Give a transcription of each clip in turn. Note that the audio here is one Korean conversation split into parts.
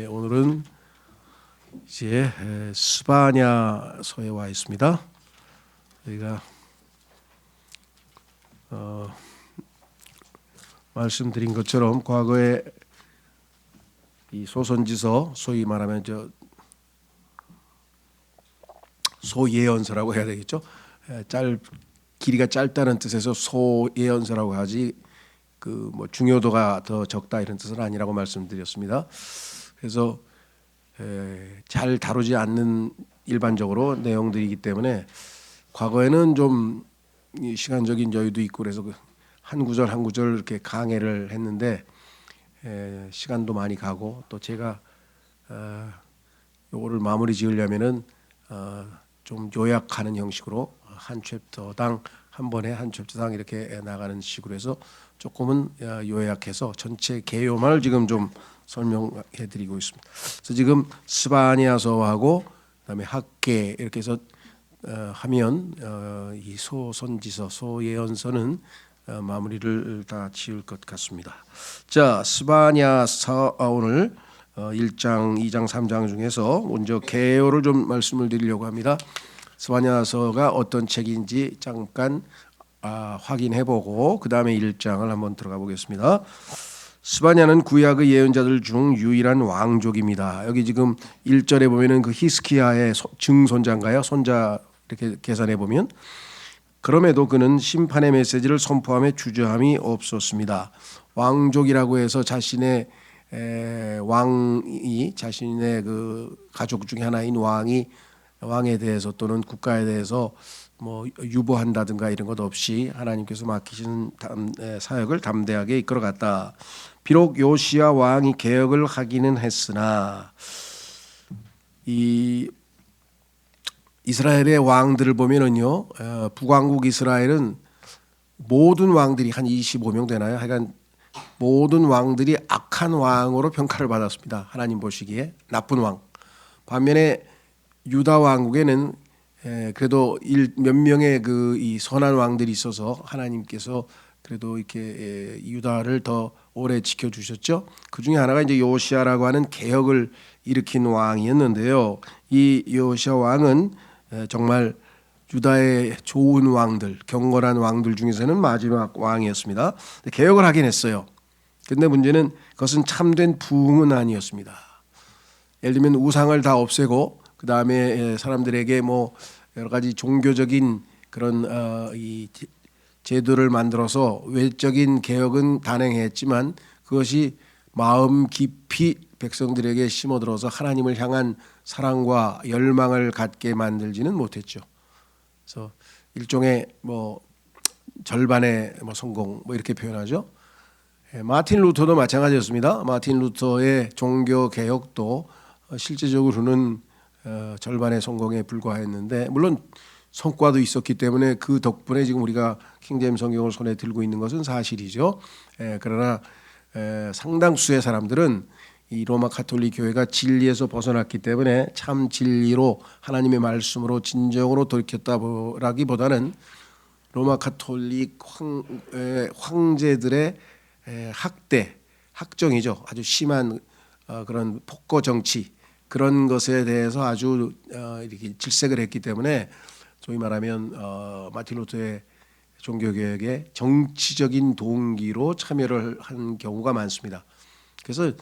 오늘은 이제 스바냐서에 와 있습니다. 저희가 말씀드린 것처럼 과거에 이 소선지서, 소위 말하면 소예언서라고 해야 되겠죠. 길이가 짧다는 뜻에서 소예언서라고 하지 뭐 중요도가 더 적다 이런 뜻은 아니라고 말씀드렸습니다. 그래서 잘 다루지 않는 일반적으로 내용들이기 때문에 과거에는 좀 시간적인 여유도 있고 그래서 한 구절 한 구절 이렇게 강해를 했는데 시간도 많이 가고 또 제가 요거를 마무리 지으려면은 좀 요약하는 형식으로 한 챕터당 한 번에 한 챕터당 이렇게 나가는 식으로 해서 조금은 요약해서 전체 개요만을 지금 좀 설명해드리고 있습니다. 그래서 지금 스바냐서하고 그다음에 학계 이렇게 해서 하면 이 소선지서, 소예언서는 마무리를 다 지을 것 같습니다. 자, 스바냐서 오늘 1장, 2장, 3장 중에서 먼저 개요를 좀 말씀을 드리려고 합니다. 스바냐서가 어떤 책인지 잠깐 확인해보고 그 다음에 1장을 한번 들어가 보겠습니다. 스바냐는 구약의 예언자들 중 유일한 왕족입니다. 여기 지금 1절에 보면은 그 히스키야의 증손자인가요? 손자 이렇게 계산해 보면 그럼에도 그는 심판의 메시지를 선포함에 주저함이 없었습니다. 왕족이라고 해서 자신의 왕이 자신의 그 가족 중에 하나인 왕에 대해서 또는 국가에 대해서 뭐 유보한다든가 이런 것 없이 하나님께서 맡기신 사역을 담대하게 이끌어갔다. 비록 요시야 왕이 개혁을 하기는 했으나 이 이스라엘의 왕들을 보면은요, 북왕국 이스라엘은 모든 왕들이 한 25명 되나요? 하여간 모든 왕들이 악한 왕으로 평가를 받았습니다. 하나님 보시기에 나쁜 왕. 반면에 유다 왕국에는 그래도 몇 명의 이 선한 왕들이 있어서 하나님께서 그래도 이렇게 유다를 더 오래 지켜주셨죠. 그 중에 하나가 이제 요시야라고 하는 개혁을 일으킨 왕이었는데요. 이 요시야 왕은 정말 유다의 좋은 왕들, 경건한 왕들 중에서는 마지막 왕이었습니다. 개혁을 하긴 했어요. 근데 문제는 그것은 참된 부흥은 아니었습니다. 예를 들면 우상을 다 없애고 그 다음에 사람들에게 뭐 여러 가지 종교적인 그런 이 제도를 만들어서 외적인 개혁은 단행했지만 그것이 마음 깊이 백성들에게 심어들어서 하나님을 향한 사랑과 열망을 갖게 만들지는 못했죠. 그래서 일종의 뭐 절반의 뭐 성공 뭐 이렇게 표현하죠. 마틴 루터도 마찬가지였습니다. 마틴 루터의 종교 개혁도 실제적으로는 절반의 성공에 불과했는데 물론 성과도 있었기 때문에 그 덕분에 지금 우리가 킹제임스 성경을 손에 들고 있는 것은 사실이죠. 그러나 상당수의 사람들은 이 로마 가톨릭 교회가 진리에서 벗어났기 때문에 참 진리로 하나님의 말씀으로 진정으로 돌이켰다라기보다는 로마 가톨릭 황제들의 학대, 학정이죠. 아주 심한 그런 폭거 정치 그런 것에 대해서 아주 이렇게 질색을 했기 때문에 소위 말하면 마틴 루터의 종교개혁에 정치적인 동기로 참여를 한 경우가 많습니다. 그래서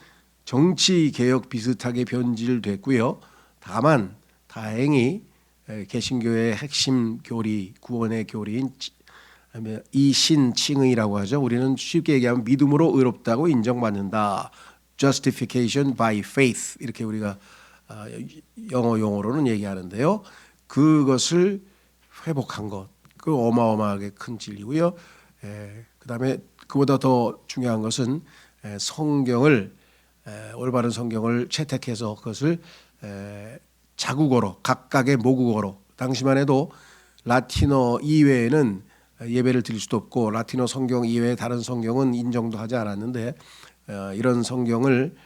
정치개혁 비슷하게 변질됐고요. 다만 다행히 개신교의 핵심 교리, 구원의 교리인 이신칭의라고 하죠. 우리는 쉽게 얘기하면 믿음으로 의롭다고 인정받는다. Justification by faith 이렇게 우리가 영어 용어로는 얘기하는데요. 그것을 회복한 것, 그 어마어마하게 큰 진리고요. 그다음에 그보다 더 중요한 것은 성경을 올바른 성경을 채택해서 그것을 자국어로 각각의 모국어로 당시만 해도 라틴어 이외에는 예배를 드릴 수도 없고 라틴어 성경 이외에 다른 성경은 인정도 하지 않았는데 이런 성경을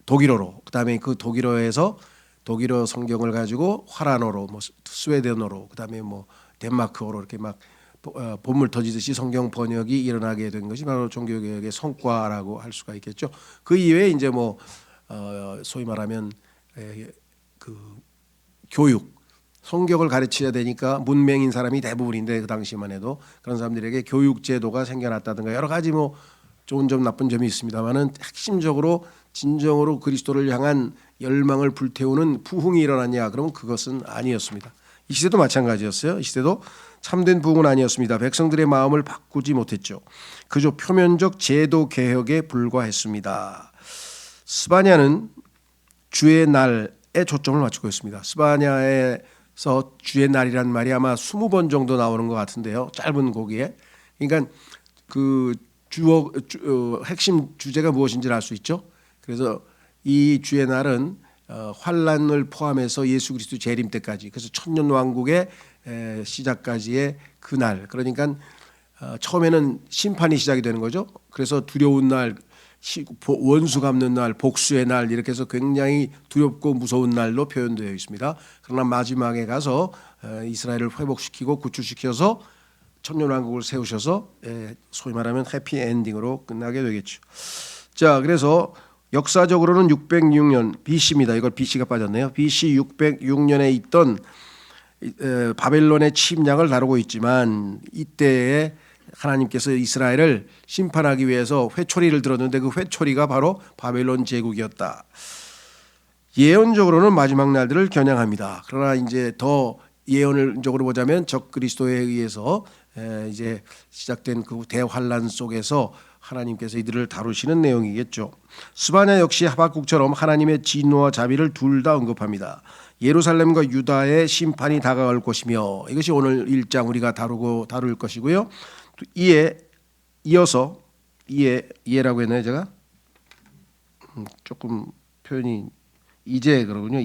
독일어로 그다음에 그 독일어에서 독일어 성경을 가지고 화란어로 뭐 스웨덴어로 그다음에 뭐 덴마크어로 이렇게 막 본물 터지듯이 성경 번역이 일어나게 된 것이 바로 종교개혁의 성과라고 할 수가 있겠죠. 그 이외에 이제 뭐 소위 말하면 그 교육, 성경을 가르쳐야 되니까 문맹인 사람이 대부분인데 그 당시만 해도 그런 사람들에게 교육 제도가 생겨났다든가 여러 가지 뭐 좋은 점 나쁜 점이 있습니다만은 핵심적으로 진정으로 그리스도를 향한 열망을 불태우는 부흥이 일어났냐? 그러면 그것은 아니었습니다. 이 시대도 마찬가지였어요. 이 시대도 참된 부흥은 아니었습니다. 백성들의 마음을 바꾸지 못했죠. 그저 표면적 제도 개혁에 불과했습니다. 스바냐는 주의 날에 초점을 맞추고 있습니다. 스바냐에서 주의 날이란 말이 아마 20번 정도 나오는 것 같은데요. 짧은 고기에. 그러니까 그 핵심 주제가 무엇인지를 알 수 있죠. 그래서 이 주의 날은 환란을 포함해서 예수 그리스도 재림 때까지, 그래서 천년 왕국의 시작까지의 그 날, 그러니까 처음에는 심판이 시작이 되는 거죠. 그래서 두려운 날, 원수 갚는 날, 복수의 날, 이렇게 해서 굉장히 두렵고 무서운 날로 표현되어 있습니다. 그러나 마지막에 가서 이스라엘을 회복시키고 구출시켜서 천년왕국을 세우셔서 소위 말하면 해피엔딩으로 끝나게 되겠죠. 자, 그래서 역사적으로는 606년 BC입니다. 이걸 BC가 빠졌네요. BC 606년에 있던 바벨론의 침략을 다루고 있지만 이때에 하나님께서 이스라엘을 심판하기 위해서 회초리를 들었는데 그 회초리가 바로 바벨론 제국이었다. 예언적으로는 마지막 날들을 겨냥합니다. 그러나 이제 더 예언적으로 보자면 적그리스도에 의해서 이제 시작된 그 대환란 속에서 하나님께서 이들을 다루시는 내용이겠죠. 스바냐 역시 하박국처럼 하나님의 진노와 자비를 둘 다 언급합니다. 예루살렘과 유다의 심판이 다가올 것이며, 이것이 오늘 1장 우리가 다룰 것이고요. 이어서 이해라고 했나요 제가? 조금 표현이 이제 그러군요.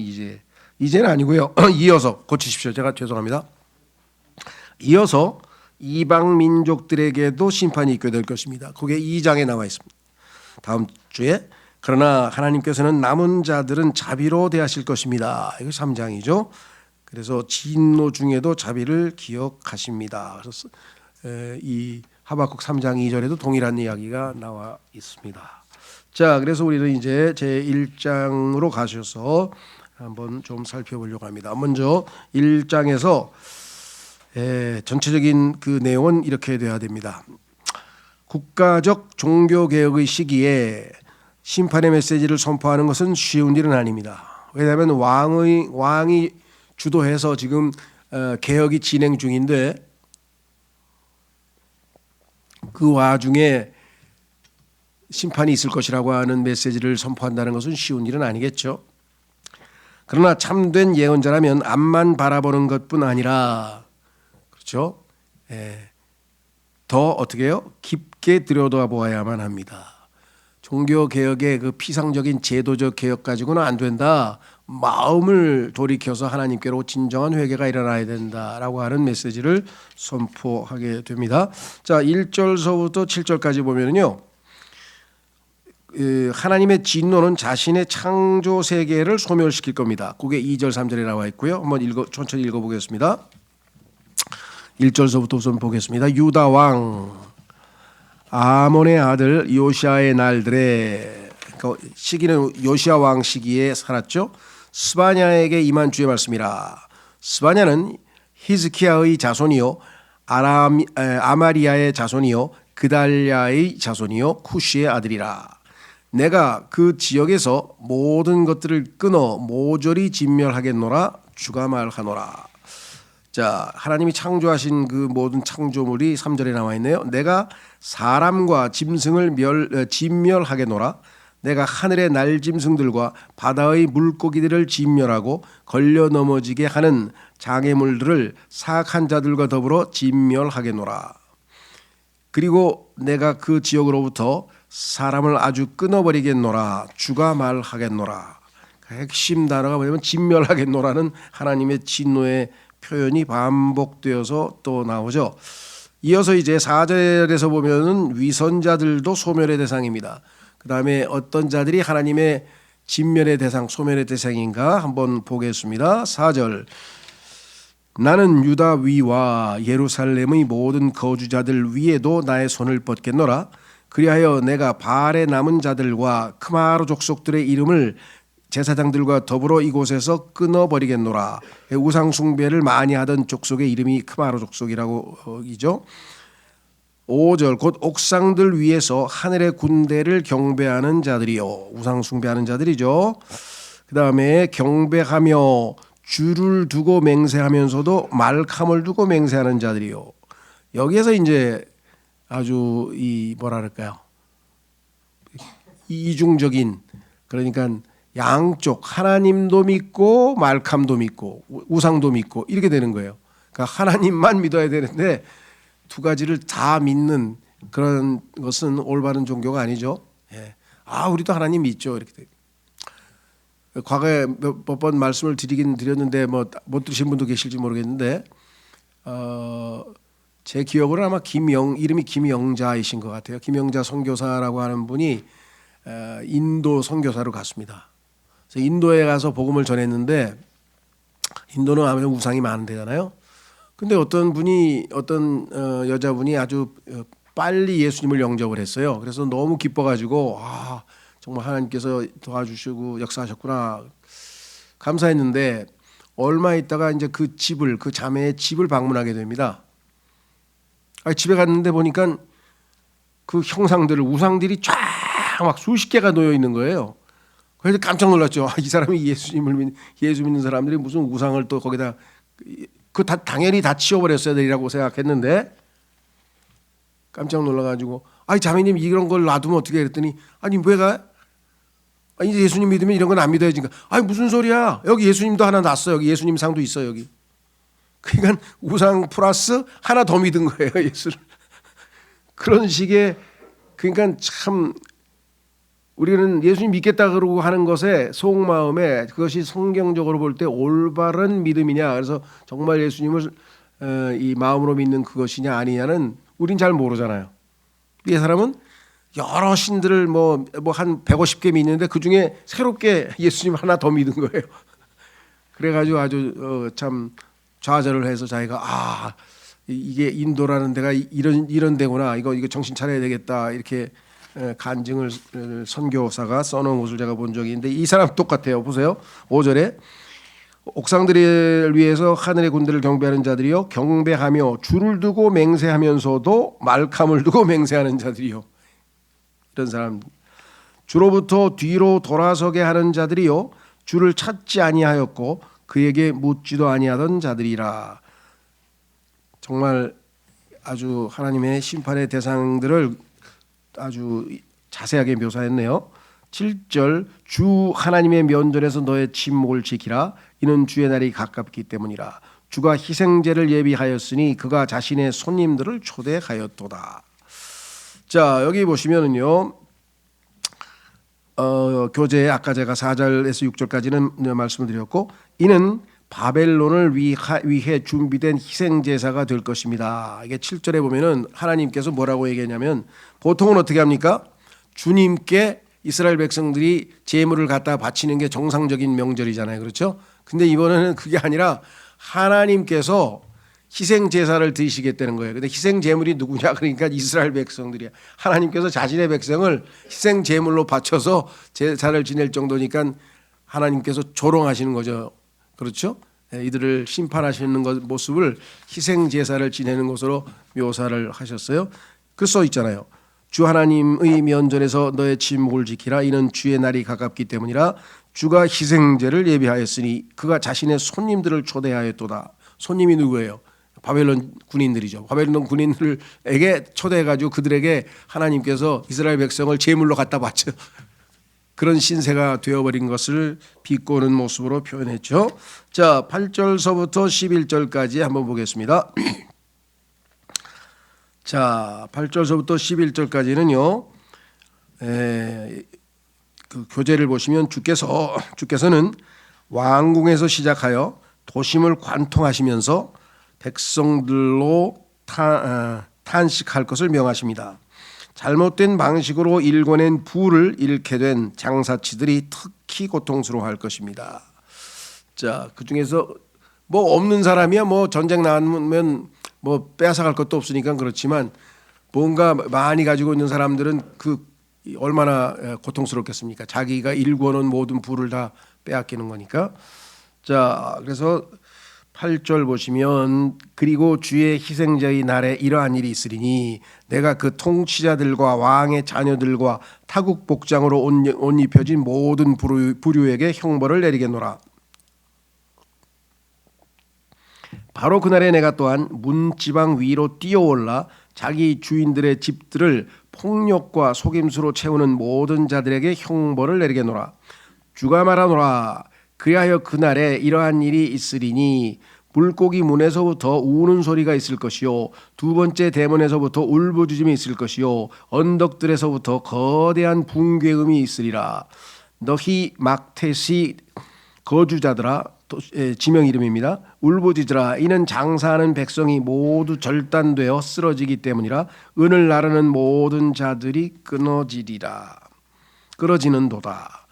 이제는 아니고요. 이어서 고치십시오. 제가 죄송합니다. 이어서 이방 민족들에게도 심판이 있게 될 것입니다. 그게 2장에 나와 있습니다. 다음 주에. 그러나 하나님께서는 남은 자들은 자비로 대하실 것입니다. 이거 3장이죠. 그래서 진노 중에도 자비를 기억하십니다. 그래서 이 하박국 3장 2절에도 동일한 이야기가 나와 있습니다. 자, 그래서 우리는 이제 제 1장으로 가셔서 한번 좀 살펴보려고 합니다. 먼저 1장에서 전체적인 그 내용은 이렇게 돼야 됩니다. 국가적 종교개혁의 시기에 심판의 메시지를 선포하는 것은 쉬운 일은 아닙니다. 왜냐하면 왕이 주도해서 지금 개혁이 진행 중인데 그 와중에 심판이 있을 것이라고 하는 메시지를 선포한다는 것은 쉬운 일은 아니겠죠. 그러나 참된 예언자라면 앞만 바라보는 것뿐 아니라, 그렇죠? 더 어떻게 해요? 깊게 들여다보아야만 합니다. 종교개혁의 그 피상적인 제도적 개혁 가지고는 안 된다. 마음을 돌이켜서 하나님께로 진정한 회개가 일어나야 된다라고 하는 메시지를 선포하게 됩니다. 자, 1절서부터 7절까지 보면요, 하나님의 진노는 자신의 창조 세계를 소멸시킬 겁니다. 그게 2절 3절에 나와 있고요. 한번 천천히 읽어보겠습니다. 1절서부터 우선 보겠습니다. 유다 왕 아몬의 아들 요시아의 날들에, 그러니까 시기는 요시아 왕 시기에 살았죠. 스바냐에게 임한 주의 말씀이라. 스바냐는 히즈키야의 자손이요 아마리아의 자손이요 그달랴의 자손이요 쿠시의 아들이라. 내가 그 지역에서 모든 것들을 끊어 모조리 진멸하겠노라. 주가 말하노라. 자, 하나님이 창조하신 그 모든 창조물이 3절에 나와 있네요. 내가 사람과 짐승을 진멸하겠노라. 내가 하늘의 날짐승들과 바다의 물고기들을 진멸하고 걸려 넘어지게 하는 장애물들을 사악한 자들과 더불어 진멸하겠노라. 그리고 내가 그 지역으로부터 사람을 아주 끊어버리겠노라. 주가 말하겠노라. 핵심 단어가 뭐냐면 진멸하겠노라는 하나님의 진노의 표현이 반복되어서 또 나오죠. 이어서 이제 4절에서 보면은 위선자들도 소멸의 대상입니다. 그 다음에 어떤 자들이 하나님의 진멸의 대상, 소멸의 대상인가 한번 보겠습니다. 4절. 나는 유다 위와 예루살렘의 모든 거주자들 위에도 나의 손을 뻗겠노라. 그리하여 내가 바알의 남은 자들과 크마로 족속들의 이름을 제사장들과 더불어 이곳에서 끊어버리겠노라. 우상 숭배를 많이 하던 족속의 이름이 크마로 족속이라고 이죠. 5절 곧 옥상들 위에서 하늘의 군대를 경배하는 자들이요. 우상 숭배하는 자들이죠. 그 다음에 경배하며 주를 두고 맹세하면서도 말캄을 두고 맹세하는 자들이요. 여기에서 이제 아주 이 뭐랄까요, 이중적인, 그러니까 양쪽 하나님도 믿고 말캄도 믿고 우상도 믿고 이렇게 되는 거예요. 그러니까 하나님만 믿어야 되는데 두 가지를 다 믿는 그런 것은 올바른 종교가 아니죠. 예. 우리도 하나님 믿죠. 이렇게 돼. 과거에 몇 번 말씀을 드리긴 드렸는데 뭐 못 들으신 분도 계실지 모르겠는데 제 기억으로 아마 이름이 김영자이신 것 같아요. 김영자 선교사라고 하는 분이 인도 선교사로 갔습니다. 그래서 인도에 가서 복음을 전했는데 인도는 아무래도 우상이 많은 데잖아요. 근데 어떤 여자분이 아주 빨리 예수님을 영접을 했어요. 그래서 너무 기뻐가지고 정말 하나님께서 도와주시고 역사하셨구나 감사했는데 얼마 있다가 이제 그 자매의 집을 방문하게 됩니다. 집에 갔는데 보니까 그 형상들을 우상들이 쫙 막 수십 개가 놓여 있는 거예요. 그래서 깜짝 놀랐죠. 이 사람이 예수 믿는 사람들이 무슨 우상을 또 거기다 당연히 다 치워버렸어야 되리라고 생각했는데 깜짝 놀라가지고 자매님 이런 걸 놔두면 어떻게 그랬더니 왜 가? 이제 예수님 믿으면 이런 건 안 믿어야지. 무슨 소리야? 여기 예수님도 하나 놨어. 여기 예수님 상도 있어 여기. 그러니까 우상 플러스 하나 더 믿은 거예요 예수를. 그런 식의, 그러니까 참 우리는 예수님 믿겠다 그러고 하는 것에 속마음에 그것이 성경적으로 볼 때 올바른 믿음이냐, 그래서 정말 예수님을 이 마음으로 믿는 그것이냐 아니냐는 우린 잘 모르잖아요. 이 사람은 여러 신들을 뭐 한 150개 믿는데 그 중에 새롭게 예수님 하나 더 믿은 거예요. 그래가지고 아주 참 좌절을 해서 자기가 이게 인도라는 데가 이런 데구나, 이거 정신 차려야 되겠다, 이렇게 간증을 선교사가 써놓은 것을 제가 본 적이 있는데 이 사람 똑같아요. 보세요. 5절에 옥상들을 위해서 하늘의 군대를 경배하는 자들이요, 경배하며 줄을 두고 맹세하면서도 말캄을 두고 맹세하는 자들이요. 이런 사람, 주로부터 뒤로 돌아서게 하는 자들이요, 주를 찾지 아니하였고 그에게 묻지도 아니하던 자들이라. 정말 아주 하나님의 심판의 대상들을 아주 자세하게 묘사했네요. 7절 주 하나님의 면전에서 너의 침묵을 지키라. 이는 주의 날이 가깝기 때문이라. 주가 희생제를 예비하였으니 그가 자신의 손님들을 초대하였도다. 자, 여기 보시면은요, 교재에 아까 제가 4절에서 6절까지는 말씀을 드렸고, 이는 바벨론을 위해 준비된 희생제사가 될 것입니다. 이게 7절에 보면은 하나님께서 뭐라고 얘기했냐면, 보통은 어떻게 합니까? 주님께 이스라엘 백성들이 제물을 갖다 바치는 게 정상적인 명절이잖아요. 그렇죠? 근데 이번에는 그게 아니라 하나님께서 희생 제사를 드리시겠다는 거예요. 근데 희생 제물이 누구냐? 그러니까 이스라엘 백성들이야. 하나님께서 자신의 백성을 희생 제물로 바쳐서 제사를 지낼 정도니까 하나님께서 조롱하시는 거죠. 그렇죠? 이들을 심판하시는 모습을 희생 제사를 지내는 것으로 묘사를 하셨어요. 그 써 있잖아요. 주 하나님의 면전에서 너의 침묵을 지키라. 이는 주의 날이 가깝기 때문이라. 주가 희생제를 예비하였으니 그가 자신의 손님들을 초대하였도다. 손님이 누구예요? 바벨론 군인들이죠. 바벨론 군인들에게 초대해가지고 그들에게 하나님께서 이스라엘 백성을 제물로 갖다 바쳐 그런 신세가 되어버린 것을 비꼬는 모습으로 표현했죠. 자, 8절서부터 11절까지 한번 보겠습니다. 자, 8절서부터 11절까지는요, 그 교재를 보시면 주께서는 왕궁에서 시작하여 도심을 관통하시면서 백성들로 탄식할 것을 명하십니다. 잘못된 방식으로 일궈낸 부를 잃게 된 장사치들이 특히 고통스러워할 것입니다. 자, 그 중에서 뭐 없는 사람이야 뭐 전쟁 나면 뭐 빼앗아갈 것도 없으니까 그렇지만 뭔가 많이 가지고 있는 사람들은 그 얼마나 고통스럽겠습니까? 자기가 일궈놓은 모든 부를 다 빼앗기는 거니까. 자, 그래서 8절 보시면 그리고 주의 희생자의 날에 이러한 일이 있으리니 내가 그 통치자들과 왕의 자녀들과 타국 복장으로 옷 입혀진 모든 부류에게 형벌을 내리겠노라. 바로 그날에 내가 또한 문지방 위로 뛰어올라 자기 주인들의 집들을 폭력과 속임수로 채우는 모든 자들에게 형벌을 내리겠노라. 주가 말하노라. 그리하여 그날에 이러한 일이 있으리니 물고기 문에서부터 우는 소리가 있을 것이요 두 번째 대문에서부터 울부짖음이 있을 것이요 언덕들에서부터 거대한 붕괴음이 있으리라. 너희 막테시 거주자들아, 지명 이름입니다. 울부짖으라. 이는 장사하는 백성이 모두 절단되어 쓰러지기 때문이라. 은을 나르는 모든 자들이 끊어지는도다.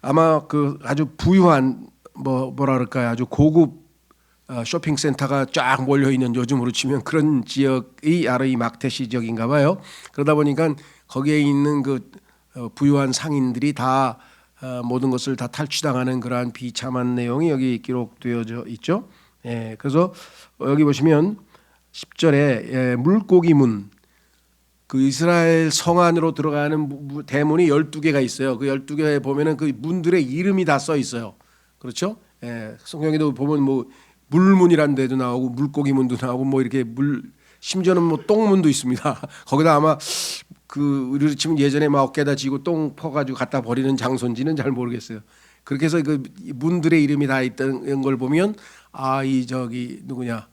아마 그 아주 부유한 뭐라 그럴까요? 아주 고급 쇼핑센터가 쫙 몰려 있는 요즘으로 치면 그런 지역이 아르이 막테시 지역인가 봐요. 그러다 보니까 거기에 있는 그 부유한 상인들이 다 모든 것을 다 탈취당하는 그러한 비참한 내용이 여기 기록되어져 있죠. 예, 그래서 여기 보시면 10절에 물고기 문, 그 이스라엘 성 안으로 들어가는 대문이 12개가 있어요. 그 12개에 보면은 그 문들의 이름이 다 써 있어요. 그렇죠? 예, 성경에도 보면 뭐 물문이라는 데도 나오고 물고기 문도 나오고 뭐 이렇게 심지어는 뭐 똥문도 있습니다. 거기다 아마 그 우리로 치면 예전에 막 어깨다 지고 똥 퍼가지고 갖다 버리는 장소인지는 잘 모르겠어요. 그렇게 해서 그 문들의 이름이 다 있던 걸 보면 이 저기 누구냐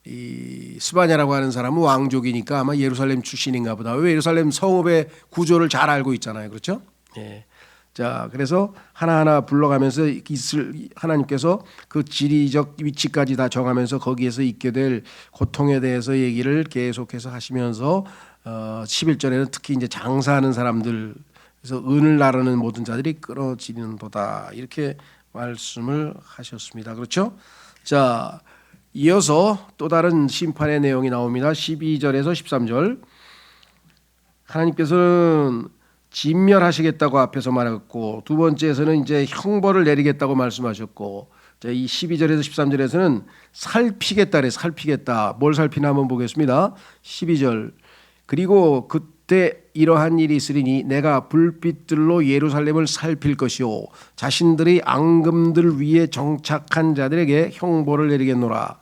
이 스바냐라고 하는 사람은 왕족이니까 아마 예루살렘 출신인가 보다. 왜 예루살렘 성읍의 구조를 잘 알고 있잖아요. 그렇죠? 예. 자, 그래서 하나하나 불러가면서 하나님께서 그 지리적 위치까지 다 정하면서 거기에서 있게 될 고통에 대해서 얘기를 계속해서 하시면서 11절에는 특히 이제 장사하는 사람들, 그래서 은을 나르는 모든 자들이 끊어지는도다 이렇게 말씀을 하셨습니다. 그렇죠? 자, 이어서 또 다른 심판의 내용이 나옵니다. 12절에서 13절. 하나님께서는 진멸하시겠다고 앞에서 말했고, 두 번째에서는 이제 형벌을 내리겠다고 말씀하셨고, 이 12절에서 13절에서는 살피겠다 그래. 살피겠다. 뭘 살피나 한번 보겠습니다. 12절. 그리고 그때 이러한 일이 있으리니 내가 불빛들로 예루살렘을 살필 것이요 자신들의 앙금들 위에 정착한 자들에게 형벌을 내리겠노라.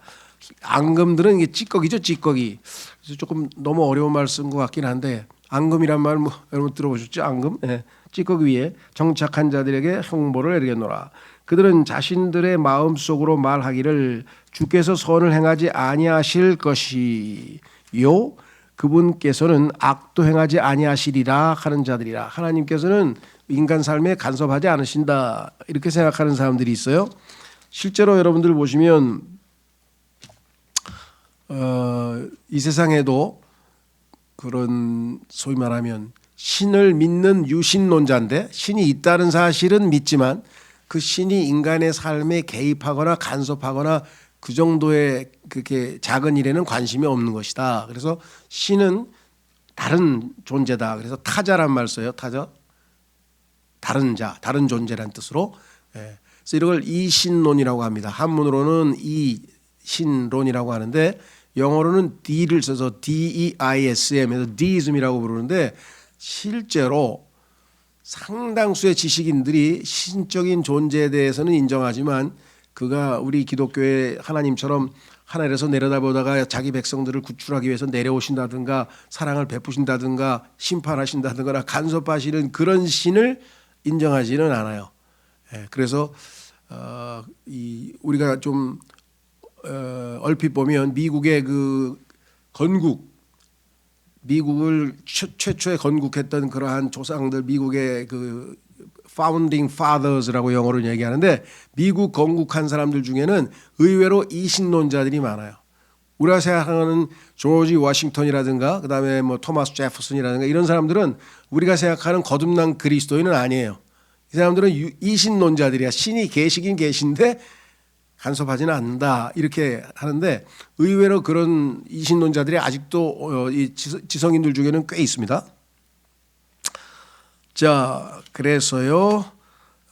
앙금들은 이게 찌꺼기죠, 찌꺼기. 그래서 조금 너무 어려운 말 쓴 것 같긴 한데 앙금이란 말 뭐 여러분 들어보셨죠? 앙금, 네. 찌꺼기 위에 정착한 자들에게 형벌을 내리겠노라. 그들은 자신들의 마음 속으로 말하기를 주께서 선을 행하지 아니하실 것이요 그분께서는 악도 행하지 아니하시리라 하는 자들이라. 하나님께서는 인간 삶에 간섭하지 않으신다 이렇게 생각하는 사람들이 있어요. 실제로 여러분들 보시면 이 세상에도 그런 소위 말하면 신을 믿는 유신론자인데 신이 있다는 사실은 믿지만 그 신이 인간의 삶에 개입하거나 간섭하거나 그 정도의 그렇게 작은 일에는 관심이 없는 것이다. 그래서 신은 다른 존재다. 그래서 타자란 말 써요. 타자, 다른 자, 다른 존재란 뜻으로. 그래서 이걸 이신론이라고 합니다. 한문으로는 이신론이라고 하는데 영어로는 D를 써서 DEISM에서 Deism이라고 부르는데 실제로 상당수의 지식인들이 신적인 존재에 대해서는 인정하지만 그가 우리 기독교의 하나님처럼 하늘에서 내려다보다가 자기 백성들을 구출하기 위해서 내려오신다든가 사랑을 베푸신다든가 심판하신다든가 간섭하시는 그런 신을 인정하지는 않아요. 그래서 우리가 좀 얼핏 보면 미국의 그 미국을 최초에 건국했던 그러한 조상들, 미국의 그 Founding Fathers라고 영어로 얘기하는데 미국 건국한 사람들 중에는 의외로 이신론자들이 많아요. 우리가 생각하는 조지 워싱턴이라든가 그다음에 뭐 토마스 제퍼슨이라든가 이런 사람들은 우리가 생각하는 거듭난 그리스도인은 아니에요. 이 사람들은 이신론자들이야. 신이 계시긴 계신데 간섭하지는 않는다 이렇게 하는데 의외로 그런 이신론자들이 아직도 이 지성인들 중에는 꽤 있습니다. 자, 그래서요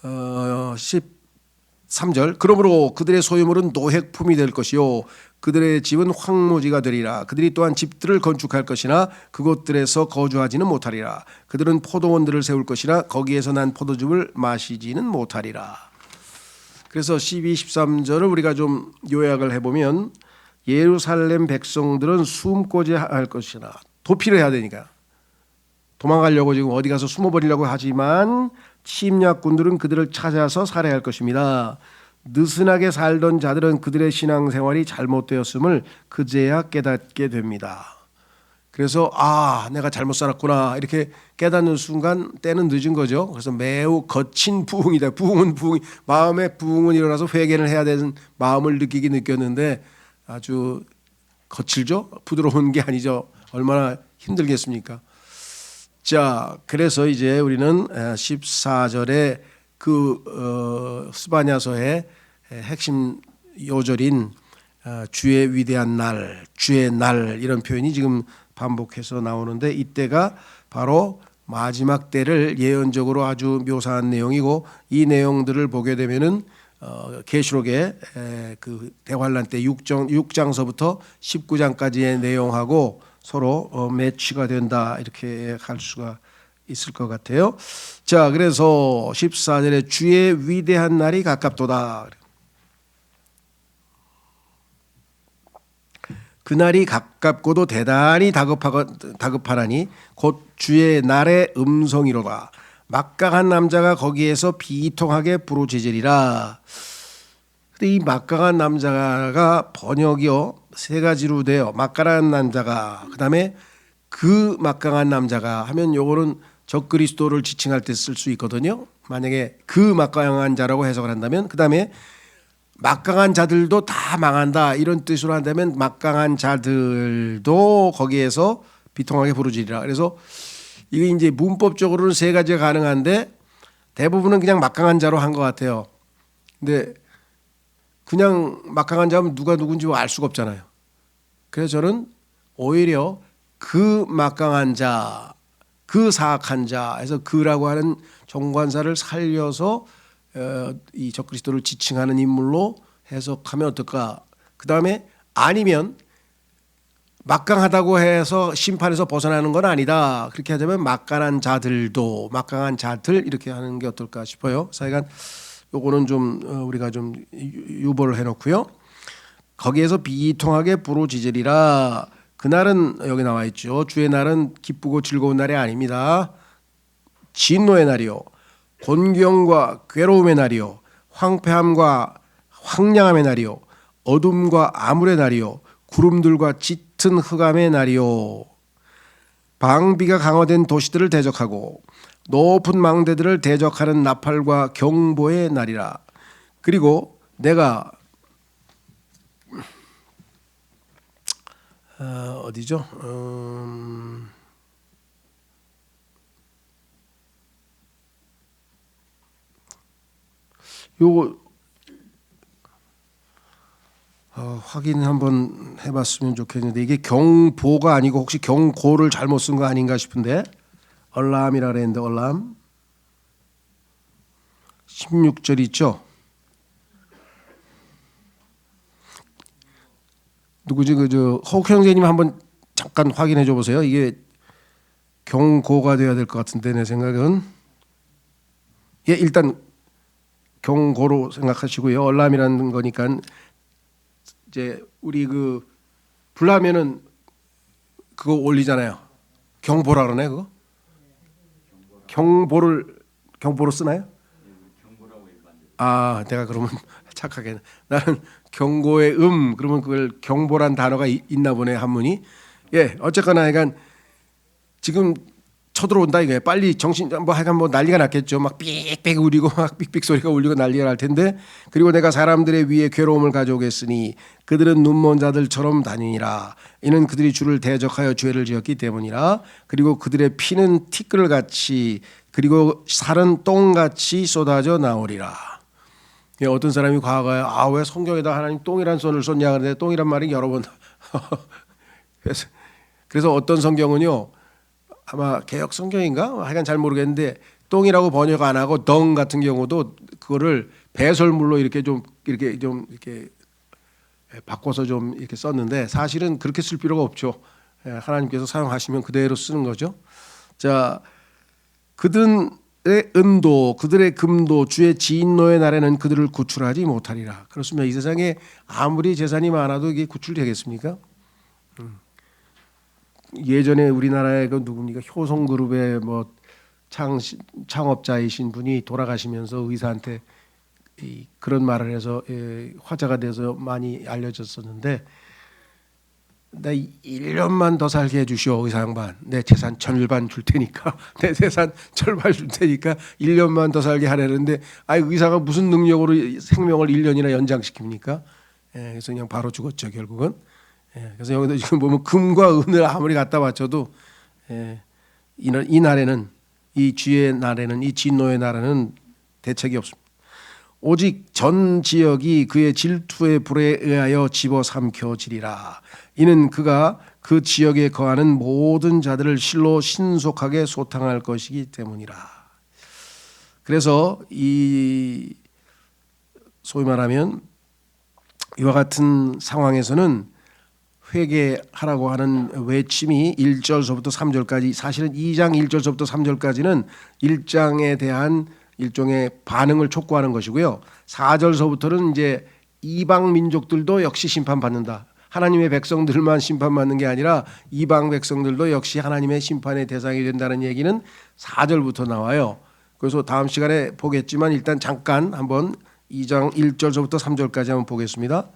13절 그러므로 그들의 소유물은 노획품이 될 것이요 그들의 집은 황무지가 되리라. 그들이 또한 집들을 건축할 것이나 그곳들에서 거주하지는 못하리라. 그들은 포도원들을 세울 것이나 거기에서 난 포도즙을 마시지는 못하리라. 그래서 12, 13절을 우리가 좀 요약을 해보면 예루살렘 백성들은 숨고자 할 것이나 도피를 해야 되니까 도망가려고 지금 어디 가서 숨어버리려고 하지만 침략군들은 그들을 찾아서 살해할 것입니다. 느슨하게 살던 자들은 그들의 신앙생활이 잘못되었음을 그제야 깨닫게 됩니다. 그래서 내가 잘못 살았구나 이렇게 깨닫는 순간 때는 늦은 거죠. 그래서 매우 거친 부흥이다. 부흥은 마음에 부흥은 일어나서 회개를 해야 되는 마음을 느꼈는데 아주 거칠죠. 부드러운 게 아니죠. 얼마나 힘들겠습니까? 자, 그래서 이제 우리는 14절에 그 스바냐서의 핵심 요절인 주의 위대한 날, 주의 날 이런 표현이 지금 반복해서 나오는데 이때가 바로 마지막 때를 예언적으로 아주 묘사한 내용이고 이 내용들을 보게 되면은 계시록의 그 대환란 때 6장서부터 19장까지의 내용하고 서로 매치가 된다 이렇게 할 수가 있을 것 같아요. 자, 그래서 14절에 주의 위대한 날이 가깝도다. 그날이 가깝고도 대단히 다급하나니 곧 주의 날의 음성이로다. 막강한 남자가 거기에서 비통하게 부르짖으리라. 근데 이 막강한 남자가 번역이요 세 가지로 돼요. 막강한 남자가 그다음에 그 막강한 남자가 하면 요거는 적그리스도를 지칭할 때 쓸 수 있거든요. 만약에 그 막강한 자라고 해석을 한다면 그다음에 막강한 자들도 다 망한다 이런 뜻으로 한다면 막강한 자들도 거기에서 비통하게 부르짖으리라. 그래서 이게 이제 문법적으로는 세 가지가 가능한데 대부분은 그냥 막강한 자로 한 것 같아요. 근데 그냥 막강한 자면 누가 누군지 알 수가 없잖아요. 그래서 저는 오히려 그 막강한 자, 그 사악한 자에서 그라고 하는 정관사를 살려서 이 적그리스도를 지칭하는 인물로 해석하면 어떨까? 그 다음에 아니면 막강하다고 해서 심판에서 벗어나는 건 아니다. 그렇게 하자면 막강한 자들도 막강한 자들 이렇게 하는 게 어떨까 싶어요. 사이간 요거는 좀 우리가 좀 유보를 해놓고요. 거기에서 비통하게 부르짖으리라. 그날은 여기 나와 있죠. 주의 날은 기쁘고 즐거운 날이 아닙니다. 진노의 날이요, 곤경과 괴로움의 날이요, 황폐함과 황량함의 날이요, 어둠과 암울의 날이요, 구름들과 짙은 흑암의 날이요. 방비가 강화된 도시들을 대적하고 높은 망대들을 대적하는 나팔과 경보의 날이라. 그리고 내가 어디죠? 요거 확인 한번 해봤으면 좋겠는데 이게 경보가 아니고 혹시 경고를 잘못 쓴 거 아닌가 싶은데 얼람이라 그랬는데 얼람 16절 있죠? 누구지 허욱 형제님 한번 잠깐 확인해 줘 보세요. 이게 경고가 돼야 될 것 같은데 내 생각은 일단 경고로 생각하시고요. 얼람이라는 거니까 이제 우리 그 불나면은 그거 올리잖아요. 경보라 그러네 그거. 경보로 쓰나요? 내가 그러면 착하게 나는 경고의 그러면 그걸 경보란 단어가 있나 보네 한문이. 어쨌거나 그러니까 지금 쳐들어온다 이거예요. 빨리 정신 하여간 난리가 났겠죠. 막 삑삑 울리고 막 삑삑 소리가 울리고 난리가 날 텐데 그리고 내가 사람들의 위에 괴로움을 가져오겠으니 그들은 눈먼 자들처럼 다니니라. 이는 그들이 주를 대적하여 죄를 지었기 때문이라. 그리고 그들의 피는 티끌같이 그리고 살은 똥같이 쏟아져 나오리라. 예, 어떤 사람이 과거에 왜 성경에다 하나님 똥이란 son을 썼냐 그랬는데 똥이란 말이 여러 번 그래서 어떤 성경은요 아마 개역 성경인가 하여간 잘 모르겠는데 똥이라고 번역 안 하고 덩 같은 경우도 그거를 배설물로 이렇게 바꿔서 좀 이렇게 썼는데 사실은 그렇게 쓸 필요가 없죠. 예, 하나님께서 사용하시면 그대로 쓰는 거죠. 자, 그들의 은도 그들의 금도 주의 진노의 날에는 그들을 구출하지 못하리라. 그렇습니다. 이 세상에 아무리 재산이 많아도 이게 구출되겠습니까? 예전에 우리나라의 그 누굽니까 효성그룹의 뭐 창업자이신 분이 돌아가시면서 의사한테 그런 말을 해서 화제가 돼서 많이 알려졌었는데 나 1년만 더 살게 해주시오 의사 양반. 내 재산 절반 줄 테니까 내 재산 절반 줄 테니까 1년만 더 살게 하려는데 의사가 무슨 능력으로 생명을 1년이나 연장시킵니까? 그래서 그냥 바로 죽었죠 결국은. 그래서 여기도 지금 보면 금과 은을 아무리 갖다 바쳐도 이 날에는 이 주의 날에는 이 진노의 날에는 대책이 없습니다. 오직 전 지역이 그의 질투의 불에 의하여 집어삼켜지리라. 이는 그가 그 지역에 거하는 모든 자들을 실로 신속하게 소탕할 것이기 때문이라. 그래서 이 소위 말하면 이와 같은 상황에서는 회개하라고 하는 외침이 1절서부터 3절까지 사실은 2장 1절서부터 3절까지는 1장에 대한 일종의 반응을 촉구하는 것이고요. 4절서부터는 이제 이방 민족들도 역시 심판받는다. 하나님의 백성들만 심판받는 게 아니라 이방 백성들도 역시 하나님의 심판의 대상이 된다는 얘기는 4절부터 나와요. 그래서 다음 시간에 보겠지만 일단 잠깐 한번 2장 1절서부터 3절까지 한번 보겠습니다.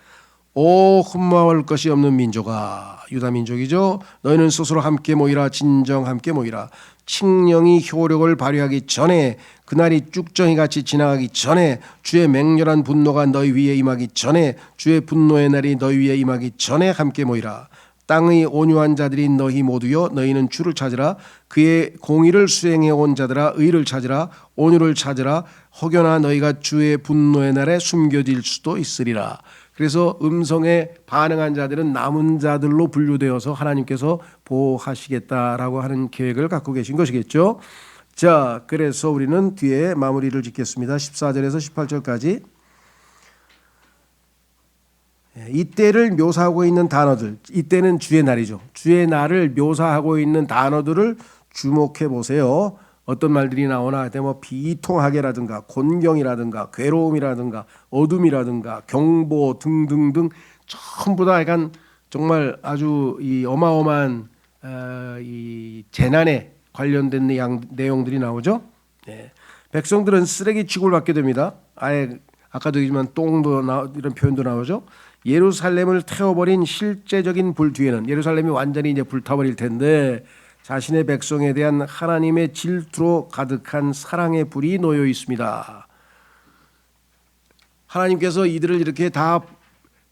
오 흠모할 것이 없는 민족아 유다 민족이죠. 너희는 스스로 함께 모이라. 진정 함께 모이라. 칙령이 효력을 발휘하기 전에 그날이 쭉정이 같이 지나가기 전에 주의 맹렬한 분노가 너희 위에 임하기 전에 주의 분노의 날이 너희 위에 임하기 전에 함께 모이라. 땅의 온유한 자들이 너희 모두여 너희는 주를 찾으라. 그의 공의를 수행해 온 자들아 의를 찾으라. 온유를 찾으라. 혹여나 너희가 주의 분노의 날에 숨겨질 수도 있으리라. 그래서 음성에 반응한 자들은 남은 자들로 분류되어서 하나님께서 보호하시겠다라고 하는 계획을 갖고 계신 것이겠죠. 자, 그래서 우리는 뒤에 마무리를 짓겠습니다. 14절에서 18절까지. 이때를 묘사하고 있는 단어들, 이때는 주의 날이죠. 주의 날을 묘사하고 있는 단어들을 주목해 보세요. 어떤 말들이 나오나 뭐 비통하게라든가 곤경이라든가 괴로움이라든가 어둠이라든가 경보 등등등 전부 다 약간 정말 아주 이 어마어마한 이 재난에 관련된 내용들이 나오죠. 백성들은 쓰레기 취급을 받게 됩니다. 아예 아까도 얘기했지만 똥도 이런 표현도 나오죠. 예루살렘을 태워버린 실제적인 불 뒤에는 예루살렘이 완전히 이제 불타버릴 텐데 자신의 백성에 대한 하나님의 질투로 가득한 사랑의 불이 놓여 있습니다. 하나님께서 이들을 이렇게 다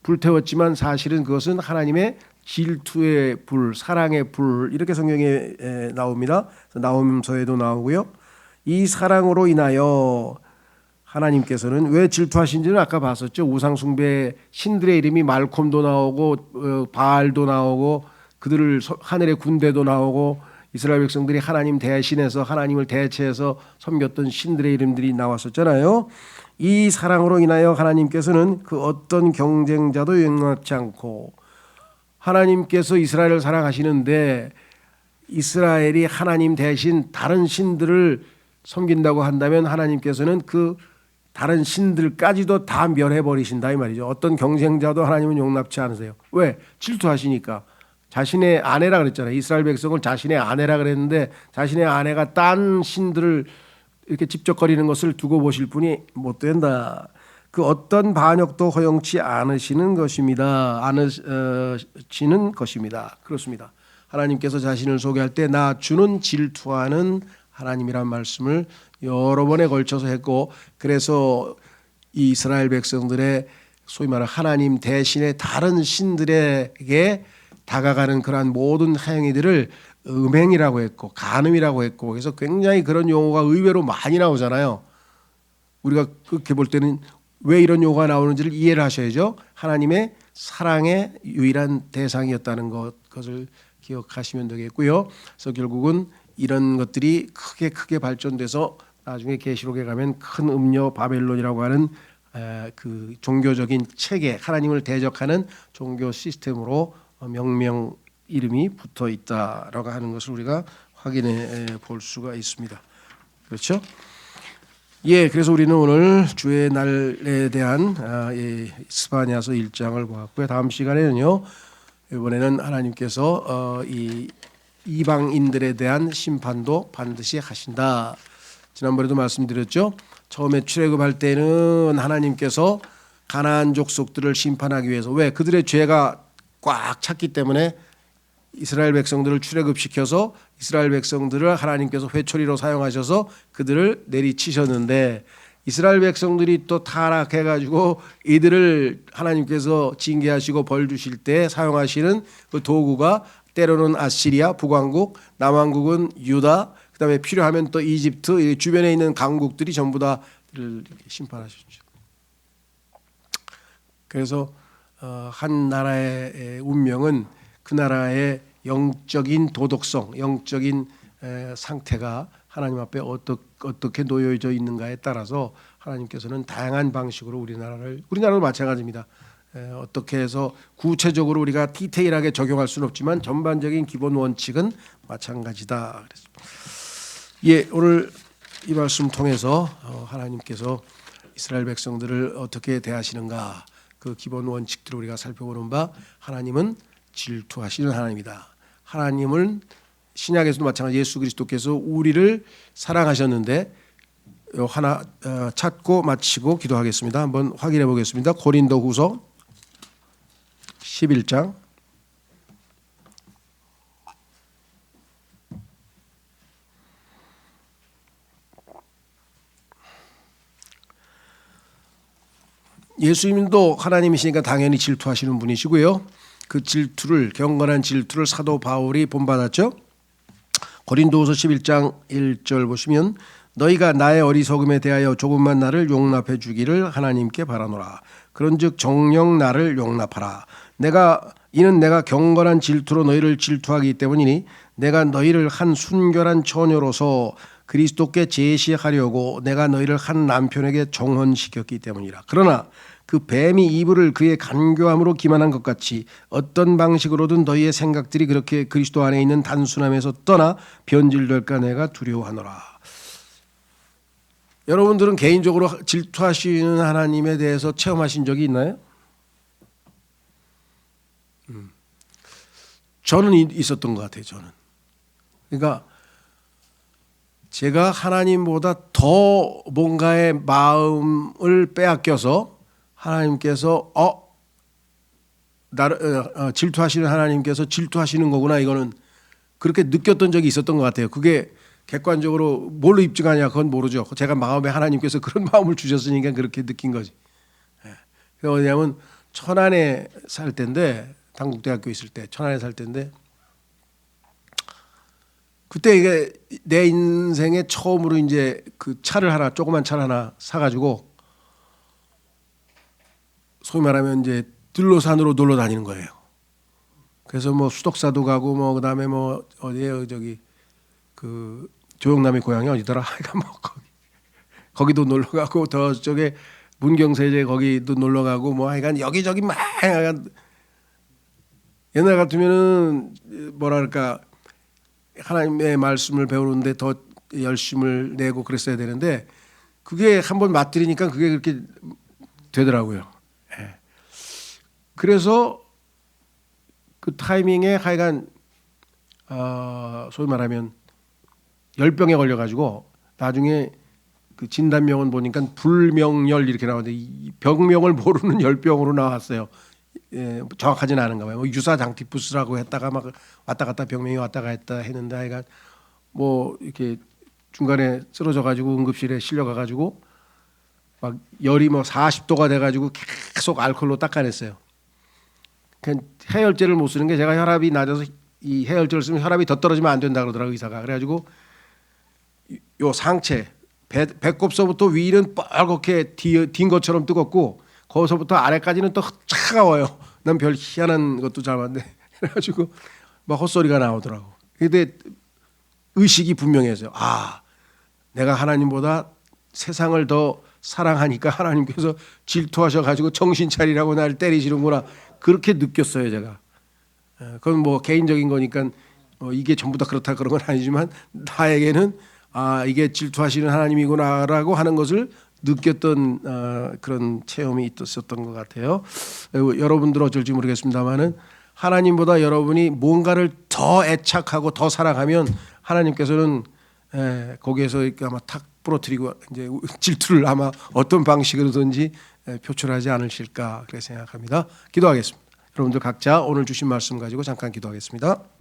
불태웠지만 사실은 그것은 하나님의 질투의 불, 사랑의 불 이렇게 성경에 나옵니다. 나홈서에도 나오고요. 이 사랑으로 인하여 하나님께서는 왜 질투하신지는 아까 봤었죠. 우상숭배 신들의 이름이 말콤도 나오고 바알도 나오고 그들을 하늘의 군대도 나오고 이스라엘 백성들이 하나님 대신해서 하나님을 대체해서 섬겼던 신들의 이름들이 나왔었잖아요. 이 사랑으로 인하여 하나님께서는 그 어떤 경쟁자도 용납치 않고 하나님께서 이스라엘을 사랑하시는데 이스라엘이 하나님 대신 다른 신들을 섬긴다고 한다면 하나님께서는 그 다른 신들까지도 다 멸해버리신다 이 말이죠. 어떤 경쟁자도 하나님은 용납치 않으세요. 왜? 질투하시니까. 자신의 아내라 그랬잖아요. 이스라엘 백성을 자신의 아내라 그랬는데 자신의 아내가 딴 신들을 이렇게 집적거리는 것을 두고 보실 분이 못 된다. 그 어떤 반역도 허용치 않으시는 것입니다. 않으시는 것입니다. 그렇습니다. 하나님께서 자신을 소개할 때 나 주는 질투하는 하나님이란 말씀을 여러 번에 걸쳐서 했고 그래서 이 이스라엘 백성들의 소위 말하는 하나님 대신에 다른 신들에게 다가가는 그러한 모든 행위들을 음행이라고 했고 간음이라고 했고 그래서 굉장히 그런 용어가 의외로 많이 나오잖아요. 우리가 그렇게 볼 때는 왜 이런 요구가 나오는지를 이해를 하셔야죠. 하나님의 사랑의 유일한 대상이었다는 것을 기억하시면 되겠고요. 그래서 결국은 이런 것들이 크게 발전돼서 나중에 계시록에 가면 큰 음녀 바벨론이라고 하는 그 종교적인 체계, 하나님을 대적하는 종교 시스템으로 명명 이름이 붙어 있다라고 하는 것을 우리가 확인해 볼 수가 있습니다. 그렇죠? 예, 그래서 우리는 오늘 주의 날에 대한 스바냐서 1장을 보았고요. 다음 시간에는요, 이번에는 하나님께서 이 이방인들에 대한 심판도 반드시 하신다. 지난번에도 말씀드렸죠. 처음에 출애굽할 때는 하나님께서 가나안 족속들을 심판하기 위해서, 왜? 그들의 죄가 꽉 찼기 때문에 이스라엘 백성들을 출애굽시켜서 이스라엘 백성들을 하나님께서 회초리로 사용하셔서 그들을 내리치셨는데, 이스라엘 백성들이 또 타락해가지고 이들을 하나님께서 징계하시고 벌 주실 때 사용하시는 그 도구가 때로는 아시리아, 북왕국, 남왕국은 유다, 그다음에 필요하면 또 이집트, 주변에 있는 강국들이 전부 다 심판하셨죠. 그래서 한 나라의 운명은 그 나라의 영적인 도덕성, 영적인 상태가 하나님 앞에 어떻게 놓여져 있는가에 따라서 하나님께서는 다양한 방식으로 우리나라도 마찬가지입니다. 어떻게 해서 구체적으로 우리가 디테일하게 적용할 수는 없지만 전반적인 기본 원칙은 마찬가지다. 예, 오늘 이 말씀 통해서 하나님께서 이스라엘 백성들을 어떻게 대하시는가, 그 기본 원칙들을 우리가 살펴보는 바, 하나님은 질투하시는 하나님이다. 하나님은 신약에서도 마찬가지, 예수 그리스도께서 우리를 사랑하셨는데 하나 찾고 마치고 기도하겠습니다. 한번 확인해 보겠습니다. 고린도후서 11장 예수님도 하나님이시니까 당연히 질투하시는 분이시고요. 그 질투를, 경건한 질투를 사도 바울이 본받았죠. 고린도후서 11장 1절 보시면, 너희가 나의 어리석음에 대하여 조금만 나를 용납해 주기를 하나님께 바라노라. 그런즉 정녕 나를 용납하라. 이는 내가 경건한 질투로 너희를 질투하기 때문이니, 내가 너희를 한 순결한 처녀로서 그리스도께 제시하려고 내가 너희를 한 남편에게 정헌시켰기 때문이라. 그러나 그 뱀이 이불을 그의 간교함으로 기만한 것 같이 어떤 방식으로든 너희의 생각들이 그렇게 그리스도 안에 있는 단순함에서 떠나 변질될까 내가 두려워하노라. 여러분들은 개인적으로 질투하시는 하나님에 대해서 체험하신 적이 있나요? 저는 있었던 것 같아요. 저는. 그러니까 제가 하나님보다 더 뭔가의 마음을 빼앗겨서 하나님께서 나를 질투하시는 하나님께서 질투하시는 거구나, 이거는 그렇게 느꼈던 적이 있었던 것 같아요. 그게 객관적으로 뭘로 입증하냐, 그건 모르죠. 제가 마음에 하나님께서 그런 마음을 주셨으니까 그렇게 느낀 거지. 왜냐하면 천안에 살 때인데, 당국대학교 있을 때 천안에 살 때인데, 그때 이게 내 인생에 처음으로 이제 그 차를 하나, 조그만 차를 하나 사가지고 소위 말하면 이제 들로산으로 놀러 다니는 거예요. 그래서 뭐 수덕사도 가고, 뭐 그다음에 뭐 어디에요, 저기 그 조영남의 고향이 어디더라? 뭐 거기도 놀러 가고, 더 저쪽에 문경세제 거기도 놀러 가고, 뭐 하여간 여기저기 막 옛날 같으면은 뭐랄까, 하나님의 말씀을 배우는데 더 열심을 내고 그랬어야 되는데, 그게 한번 맛들이니까 그게 그렇게 되더라고요. 예. 그래서 그 타이밍에 하여간 소위 말하면 열병에 걸려가지고 나중에 그 진단명은 보니까 불명열 이렇게 나오는데, 이 병명을 모르는 열병으로 나왔어요. 예, 정확하지는 않은가 봐요. 뭐 유사장티푸스라고 했다가 막 왔다 갔다 병명이 왔다 갔다 했는데, 하여간 뭐 이렇게 중간에 쓰러져 가지고 응급실에 실려가 가지고 막 열이 뭐 40도가 돼 가지고 계속 알코올로 닦아냈어요. 그냥 해열제를 못 쓰는 게, 제가 혈압이 낮아서 이 해열제를 쓰면 혈압이 더 떨어지면 안 된다 그러더라고요, 의사가. 그래가지고 요 상체 배꼽서부터 위는 빨갛게 딘 것처럼 뜨겁고 거기서부터 아래까지는 또 차가워요. 난 별 희한한 것도 잘 봤는데 그래가지고 막 헛소리가 나오더라고. 근데 의식이 분명해서요. 아, 내가 하나님보다 세상을 더 사랑하니까 하나님께서 질투하셔가지고 정신 차리라고 나를 때리시는구나. 그렇게 느꼈어요, 제가. 그건 뭐 개인적인 거니까 이게 전부 다 그렇다 그런 건 아니지만 나에게는 아, 이게 질투하시는 하나님이구나라고 하는 것을 느꼈던 그런 체험이 있었던 것 같아요. 여러분들 어쩔지 모르겠습니다만은 하나님보다 여러분이 뭔가를 더 애착하고 더 사랑하면 하나님께서는 거기에서 아마 탁 부러뜨리고 이제 질투를 아마 어떤 방식으로든지 표출하지 않으실까 그렇게 생각합니다. 기도하겠습니다. 여러분들 각자 오늘 주신 말씀 가지고 잠깐 기도하겠습니다.